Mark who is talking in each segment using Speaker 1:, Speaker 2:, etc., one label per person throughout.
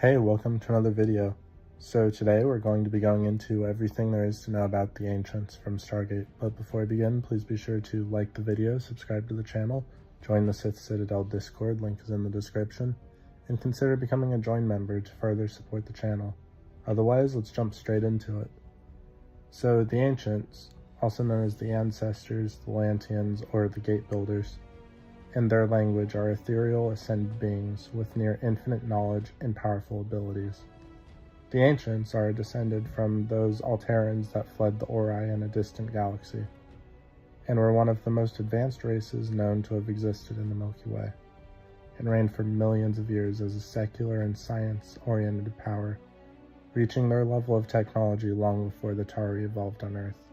Speaker 1: Hey, welcome to another video. So today we're going to be going into everything there is to know about the Ancients from Stargate. But before I begin, please be sure to like the video, subscribe to the channel, join the Sith Citadel Discord, link is in the description, and consider becoming a join member to further support the channel. Otherwise, let's jump straight into it. So the Ancients, also known as the Ancestors, the Lanteans, or the Gate Builders, in their language are ethereal ascended beings with near infinite knowledge and powerful abilities. The Ancients are descended from those Alterans that fled the Ori in a distant galaxy, and were one of the most advanced races known to have existed in the Milky Way, and reigned for millions of years as a secular and science-oriented power, reaching their level of technology long before the Tari evolved on Earth,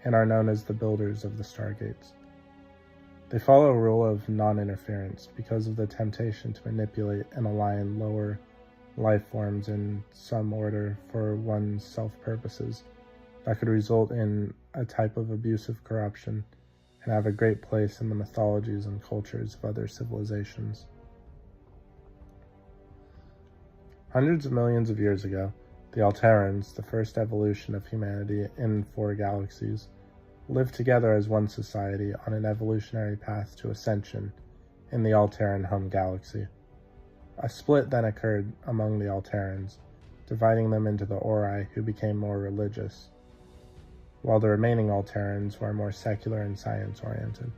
Speaker 1: and are known as the builders of the Stargates. They follow a rule of non-interference because of the temptation to manipulate and align lower life forms in some order for one's self-purposes that could result in a type of abusive corruption and have a great place in the mythologies and cultures of other civilizations. Hundreds of millions of years ago, the Alterans, the first evolution of humanity in 4 galaxies, lived together as one society on an evolutionary path to ascension in the Alteran home galaxy. A split then occurred among the Alterans, dividing them into the Ori, who became more religious, while the remaining Alterans were more secular and science-oriented.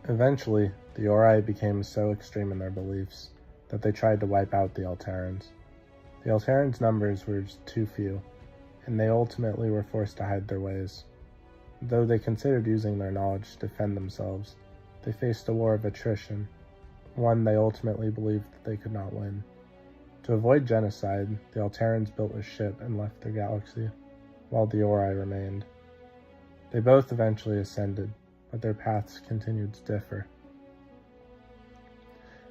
Speaker 1: Eventually, the Ori became so extreme in their beliefs that they tried to wipe out the Alterans. The Alterans' numbers were just too few, and they ultimately were forced to hide their ways. Though they considered using their knowledge to defend themselves, they faced a war of attrition, one they ultimately believed that they could not win. To avoid genocide, the Alterans built a ship and left their galaxy, while the Ori remained. They both eventually ascended, but their paths continued to differ.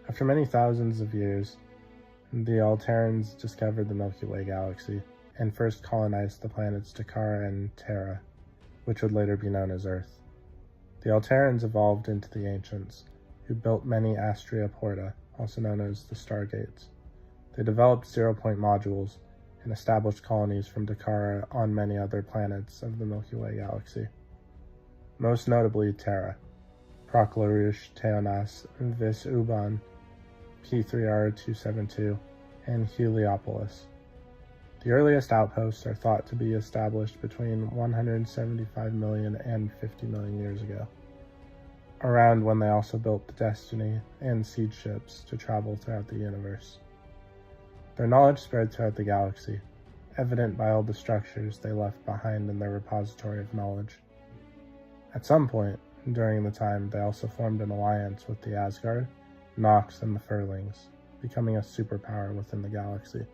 Speaker 1: After many thousands of years, the Alterans discovered the Milky Way galaxy, and first colonized the planets Dakara and Terra, which would later be known as Earth. The Alterans evolved into the Ancients, who built many Astria Porta, also known as the Stargates. They developed zero-point modules and established colonies from Dakara on many other planets of the Milky Way galaxy. Most notably Terra, Proclarush, Teonas, Vis Uban, P3R272, and Heliopolis. The earliest outposts are thought to be established between 175 million and 50 million years ago, around when they also built the Destiny and Seed ships to travel throughout the universe. Their knowledge spread throughout the galaxy, evident by all the structures they left behind in their repository of knowledge. At some point during the time, they also formed an alliance with the Asgard, Nox, and the Furlings, becoming a superpower within the galaxy.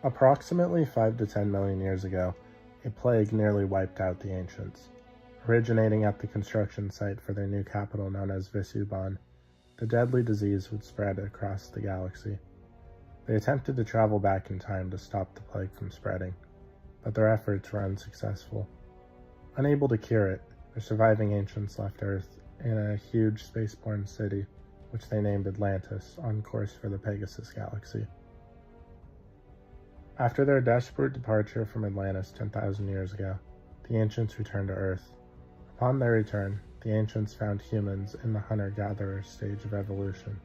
Speaker 1: Approximately 5 to 10 million years ago, a plague nearly wiped out the Ancients. Originating at the construction site for their new capital known as Visuban, the deadly disease would spread across the galaxy. They attempted to travel back in time to stop the plague from spreading, but their efforts were unsuccessful. Unable to cure it, the surviving Ancients left Earth in a huge spaceborne city, which they named Atlantis, on course for the Pegasus galaxy. After their desperate departure from Atlantis 10,000 years ago, the Ancients returned to Earth. Upon their return, the Ancients found humans in the hunter-gatherer stage of evolution.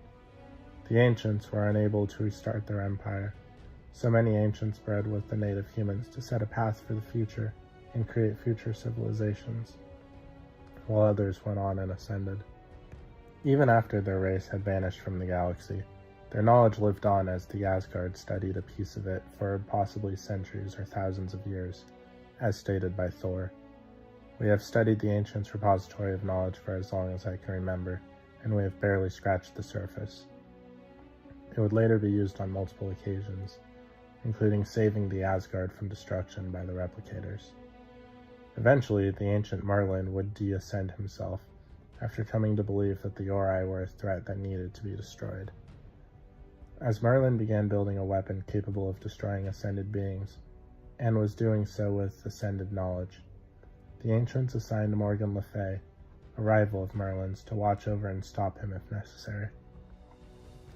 Speaker 1: The Ancients were unable to restart their empire, so many Ancients bred with the native humans to set a path for the future and create future civilizations, while others went on and ascended. Even after their race had vanished from the galaxy, their knowledge lived on as the Asgard studied a piece of it for possibly centuries or thousands of years, as stated by Thor. We have studied the Ancients' repository of knowledge for as long as I can remember, and we have barely scratched the surface. It would later be used on multiple occasions, including saving the Asgard from destruction by the replicators. Eventually, the ancient Merlin would de-ascend himself, after coming to believe that the Ori were a threat that needed to be destroyed. As Merlin began building a weapon capable of destroying ascended beings, and was doing so with ascended knowledge, the Ancients assigned Morgan Le Fay, a rival of Merlin's, to watch over and stop him if necessary.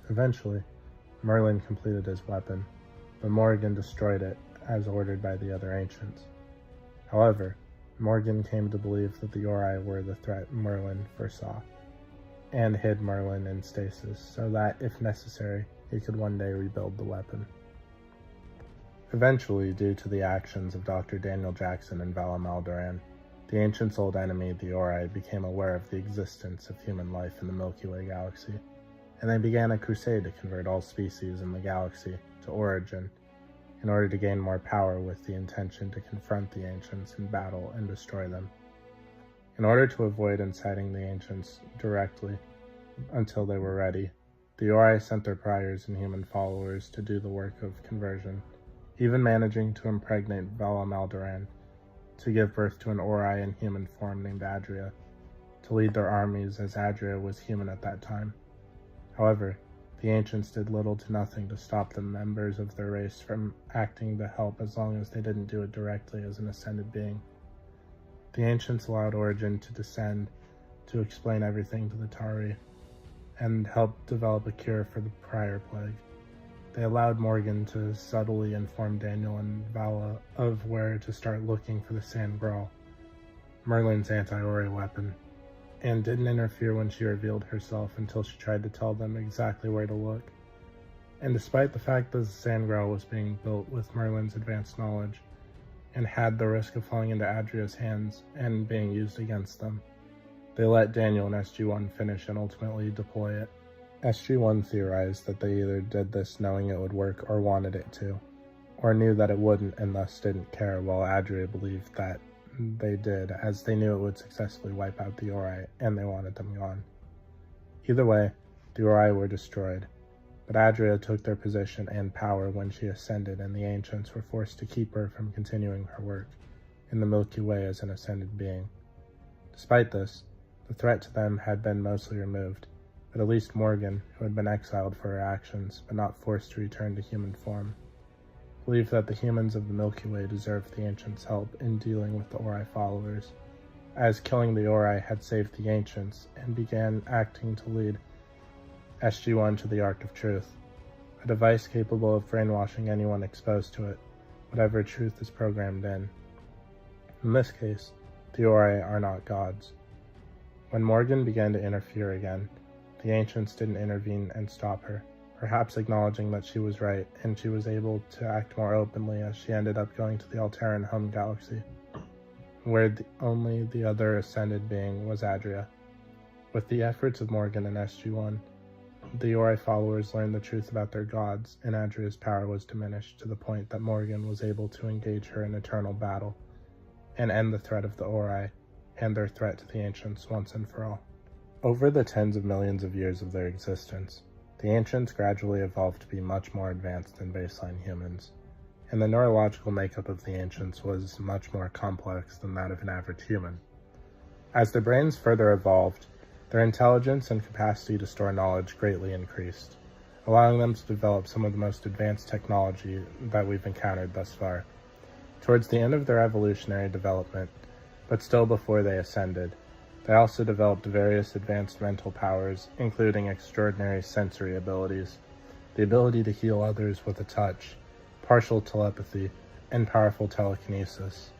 Speaker 1: Eventually, Merlin completed his weapon, but Morgan destroyed it as ordered by the other ancients. However, Morgan came to believe that the Ori were the threat Merlin foresaw, and hid Merlin in stasis so that, if necessary, he could one day rebuild the weapon. Eventually, due to the actions of Dr. Daniel Jackson and Vala Maldoran, the ancients' old enemy, the Ori, became aware of the existence of human life in the Milky Way galaxy, and they began a crusade to convert all species in the galaxy to Origin, in order to gain more power with the intention to confront the ancients in battle and destroy them. In order to avoid inciting the ancients directly until they were ready, the Ori sent their priors and human followers to do the work of conversion, even managing to impregnate Vala Maldoran to give birth to an Ori in human form named Adria, to lead their armies as Adria was human at that time. However, the ancients did little to nothing to stop the members of their race from acting to help as long as they didn't do it directly as an ascended being. The ancients allowed Origin to descend to explain everything to the Tari and help develop a cure for the prior plague. They allowed Morgan to subtly inform Daniel and Vala of where to start looking for the Sand Graal, Merlin's anti-Ori weapon, and didn't interfere when she revealed herself until she tried to tell them exactly where to look. And despite the fact that the Sand Graal was being built with Merlin's advanced knowledge, and had the risk of falling into Adria's hands and being used against them, they let Daniel and SG-1 finish and ultimately deploy it. SG-1 theorized that they either did this knowing it would work or wanted it to, or knew that it wouldn't and thus didn't care, while Adria believed that they did, as they knew it would successfully wipe out the Ori and they wanted them gone. Either way, the Ori were destroyed, but Adria took their position and power when she ascended, and the ancients were forced to keep her from continuing her work in the Milky Way as an ascended being. Despite this, the threat to them had been mostly removed, but at least Morgan, who had been exiled for her actions but not forced to return to human form, believed that the humans of the Milky Way deserved the ancients' help in dealing with the Ori followers, as killing the Ori had saved the ancients, and began acting to lead SG-1 to the Ark of Truth, a device capable of brainwashing anyone exposed to it, whatever truth is programmed in. In this case, the Ori are not gods. When Morgan began to interfere again, the ancients didn't intervene and stop her, perhaps acknowledging that she was right, and she was able to act more openly as she ended up going to the Alteran home galaxy, where only the other ascended being was Adria. With the efforts of Morgan and SG-1, the Ori followers learned the truth about their gods, and Adria's power was diminished to the point that Morgan was able to engage her in eternal battle, and end the threat of the Ori, and their threat to the ancients once and for all. Over the tens of millions of years of their existence, the ancients gradually evolved to be much more advanced than baseline humans, and the neurological makeup of the ancients was much more complex than that of an average human. As their brains further evolved, their intelligence and capacity to store knowledge greatly increased, allowing them to develop some of the most advanced technology that we've encountered thus far. Towards the end of their evolutionary development, but still before they ascended, they also developed various advanced mental powers, including extraordinary sensory abilities, the ability to heal others with a touch, partial telepathy, and powerful telekinesis.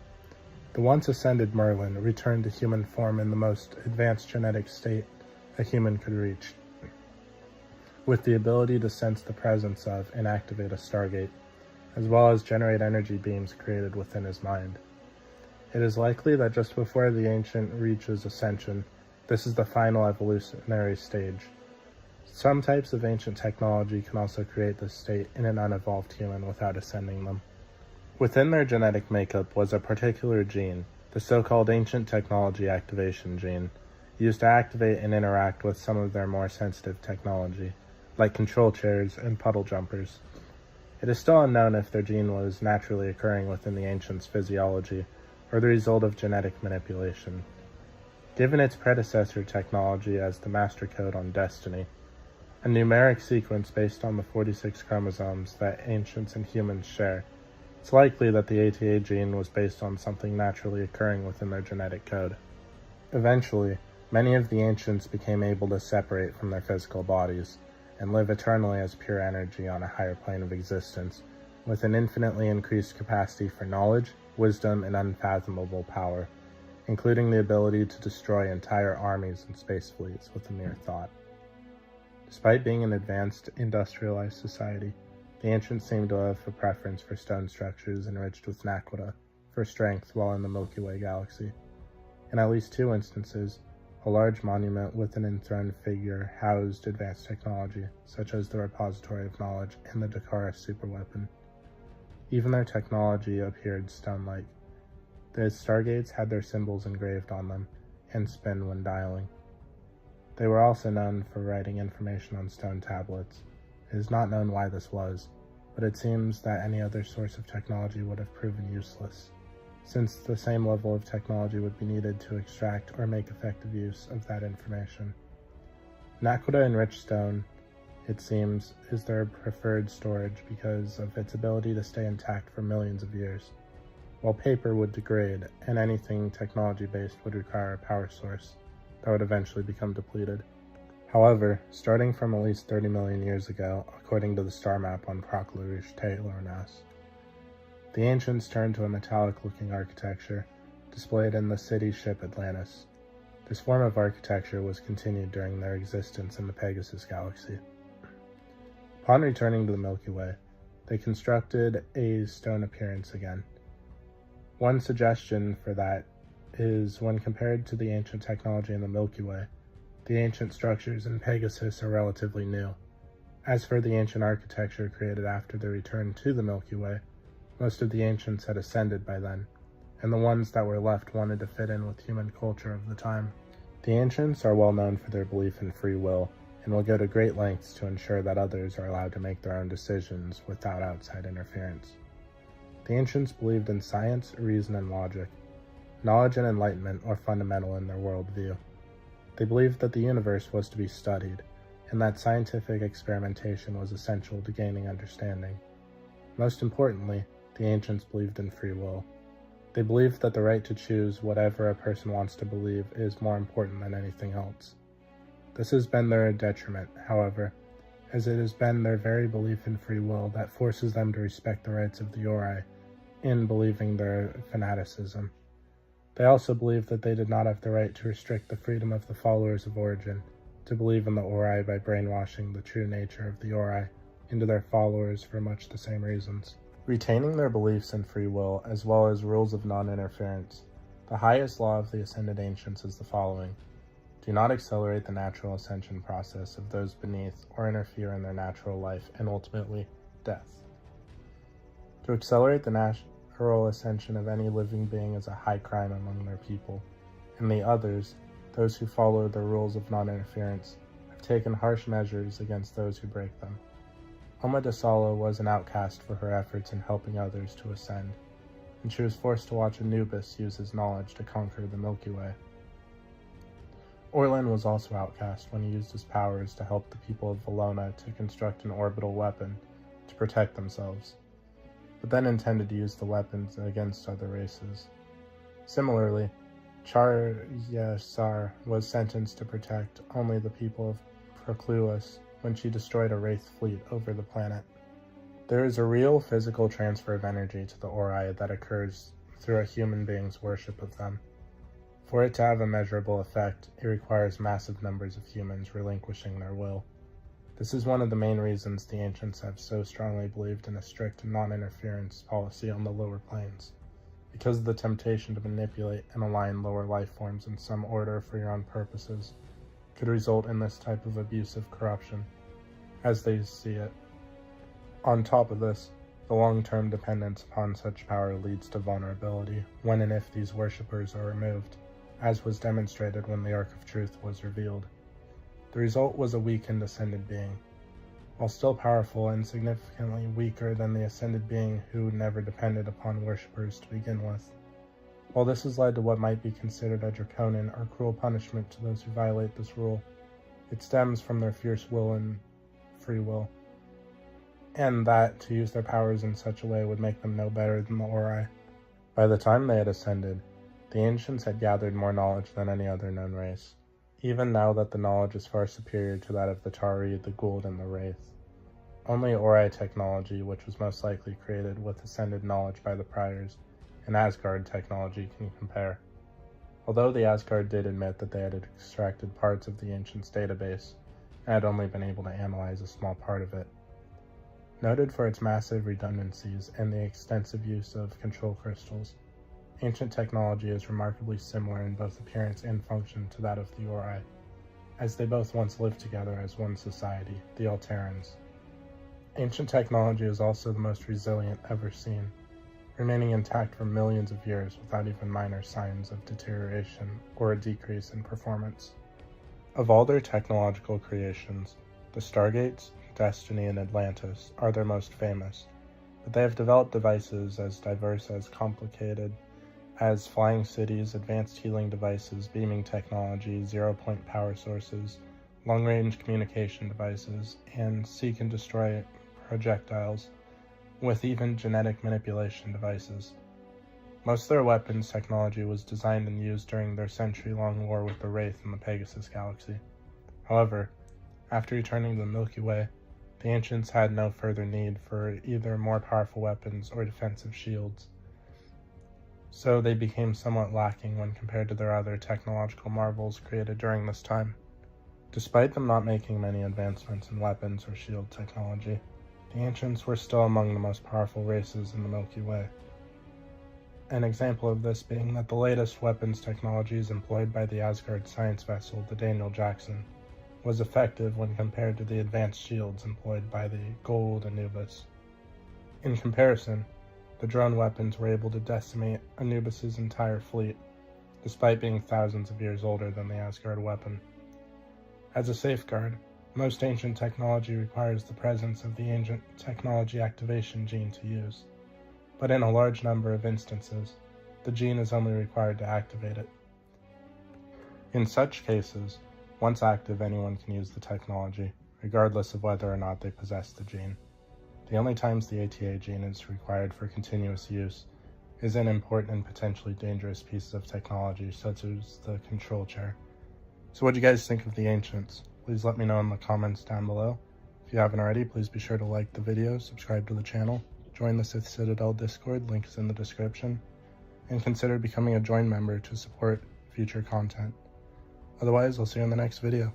Speaker 1: The once ascended Merlin returned to human form in the most advanced genetic state a human could reach, with the ability to sense the presence of and activate a Stargate, as well as generate energy beams created within his mind. It is likely that just before the ancient reaches ascension, this is the final evolutionary stage. Some types of ancient technology can also create this state in an unevolved human without ascending them. Within their genetic makeup was a particular gene, the so-called ancient technology activation gene, used to activate and interact with some of their more sensitive technology, like control chairs and puddle jumpers. It is still unknown if their gene was naturally occurring within the ancients' physiology, or the result of genetic manipulation. Given its predecessor technology as the master code on destiny, a numeric sequence based on the 46 chromosomes that ancients and humans share, it's likely that the ATA gene was based on something naturally occurring within their genetic code. Eventually, many of the ancients became able to separate from their physical bodies, and live eternally as pure energy on a higher plane of existence, with an infinitely increased capacity for knowledge, wisdom, and unfathomable power, including the ability to destroy entire armies and space fleets with a mere thought. Despite being an advanced, industrialized society, the ancients seem to have a preference for stone structures enriched with naquita for strength while in the Milky Way galaxy. In at least 2 instances, a large monument with an enthroned figure housed advanced technology, such as the Repository of Knowledge and the Dakara superweapon. Even their technology appeared stone-like. The Stargates had their symbols engraved on them and spin when dialing. They were also known for writing information on stone tablets. It is not known why this was, but it seems that any other source of technology would have proven useless, since the same level of technology would be needed to extract or make effective use of that information. Naquita-enriched stone, it seems, is their preferred storage because of its ability to stay intact for millions of years, while paper would degrade and anything technology-based would require a power source that would eventually become depleted. However, starting from at least 30 million years ago, according to the star map on Proclush Taylornas, the ancients turned to a metallic-looking architecture displayed in the city ship Atlantis. This form of architecture was continued during their existence in the Pegasus galaxy. Upon returning to the Milky Way, they constructed a stone appearance again. One suggestion for that is when compared to the ancient technology in the Milky Way, the ancient structures in Pegasus are relatively new. As for the ancient architecture created after their return to the Milky Way, most of the ancients had ascended by then, and the ones that were left wanted to fit in with human culture of the time. The ancients are well known for their belief in free will, and will go to great lengths to ensure that others are allowed to make their own decisions without outside interference. The ancients believed in science, reason, and logic. Knowledge and enlightenment were fundamental in their worldview. They believed that the universe was to be studied, and that scientific experimentation was essential to gaining understanding. Most importantly, the ancients believed in free will. They believed that the right to choose whatever a person wants to believe is more important than anything else. This has been their detriment, however, as it has been their very belief in free will that forces them to respect the rights of the Ori in believing their fanaticism. They also believed that they did not have the right to restrict the freedom of the followers of Origin to believe in the Ori by brainwashing the true nature of the Ori into their followers for much the same reasons. Retaining their beliefs in free will, as well as rules of non-interference, the highest law of the Ascended Ancients is the following: do not accelerate the natural ascension process of those beneath or interfere in their natural life and ultimately death. To accelerate the natural ascension of any living being is a high crime among their people, and the others, those who follow the rules of non-interference, have taken harsh measures against those who break them. Omedasala was an outcast for her efforts in helping others to ascend, and she was forced to watch Anubis use his knowledge to conquer the Milky Way. Orlan was also outcast when he used his powers to help the people of Valona to construct an orbital weapon to protect themselves, but then intended to use the weapons against other races. Similarly, Charyasar was sentenced to protect only the people of Procluus when she destroyed a wraith fleet over the planet. There is a real physical transfer of energy to the Ori that occurs through a human being's worship of them. For it to have a measurable effect, it requires massive numbers of humans relinquishing their will. This is one of the main reasons the ancients have so strongly believed in a strict non-interference policy on the lower planes, because of the temptation to manipulate and align lower life forms in some order for your own purposes could result in this type of abusive corruption, as they see it. On top of this, the long-term dependence upon such power leads to vulnerability when and if these worshippers are removed, as was demonstrated when the Ark of Truth was revealed. The result was a weakened ascended being, while still powerful and significantly weaker than the ascended being who never depended upon worshippers to begin with. While this has led to what might be considered a draconian or cruel punishment to those who violate this rule, it stems from their fierce will and free will, and that to use their powers in such a way would make them no better than the Ori. By the time they had ascended, the ancients had gathered more knowledge than any other known race. even now that the knowledge is far superior to that of the Tari, the Gould, and the Wraith. Only Ori technology, which was most likely created with ascended knowledge by the Priors, and Asgard technology can compare. Although the Asgard did admit that they had extracted parts of the Ancients' database, and had only been able to analyze a small part of it. Noted for its massive redundancies and the extensive use of control crystals, Ancient technology is remarkably similar in both appearance and function to that of the Ori, as they both once lived together as one society, the Alterans. Ancient technology is also the most resilient ever seen, remaining intact for millions of years without even minor signs of deterioration or a decrease in performance. Of all their technological creations, the Stargates, Destiny, and Atlantis are their most famous, but they have developed devices as diverse as complicated as flying cities, advanced healing devices, beaming technology, zero-point power sources, long-range communication devices, and seek and destroy projectiles, with even genetic manipulation devices. Most of their weapons technology was designed and used during their century-long war with the Wraith in the Pegasus Galaxy. However, after returning to the Milky Way, the Ancients had no further need for either more powerful weapons or defensive shields, so they became somewhat lacking when compared to their other technological marvels created during this time. Despite them not making many advancements in weapons or shield technology, the Ancients were still among the most powerful races in the Milky Way. An example of this being that the latest weapons technologies employed by the Asgard science vessel, the Daniel Jackson, was effective when compared to the advanced shields employed by the Gould Anubis. In comparison, the drone weapons were able to decimate Anubis's entire fleet, despite being thousands of years older than the Asgard weapon. As a safeguard, most ancient technology requires the presence of the ancient technology activation gene to use, but in a large number of instances, the gene is only required to activate it. In such cases, once active, anyone can use the technology, regardless of whether or not they possess the gene. The only times the ATA gene is required for continuous use is in important and potentially dangerous pieces of technology, such as the control chair. So what do you guys think of the Ancients? Please let me know in the comments down below. If you haven't already, please be sure to like the video, subscribe to the channel, join the Sith Citadel Discord, link is in the description, and consider becoming a join member to support future content. Otherwise, I'll see you in the next video.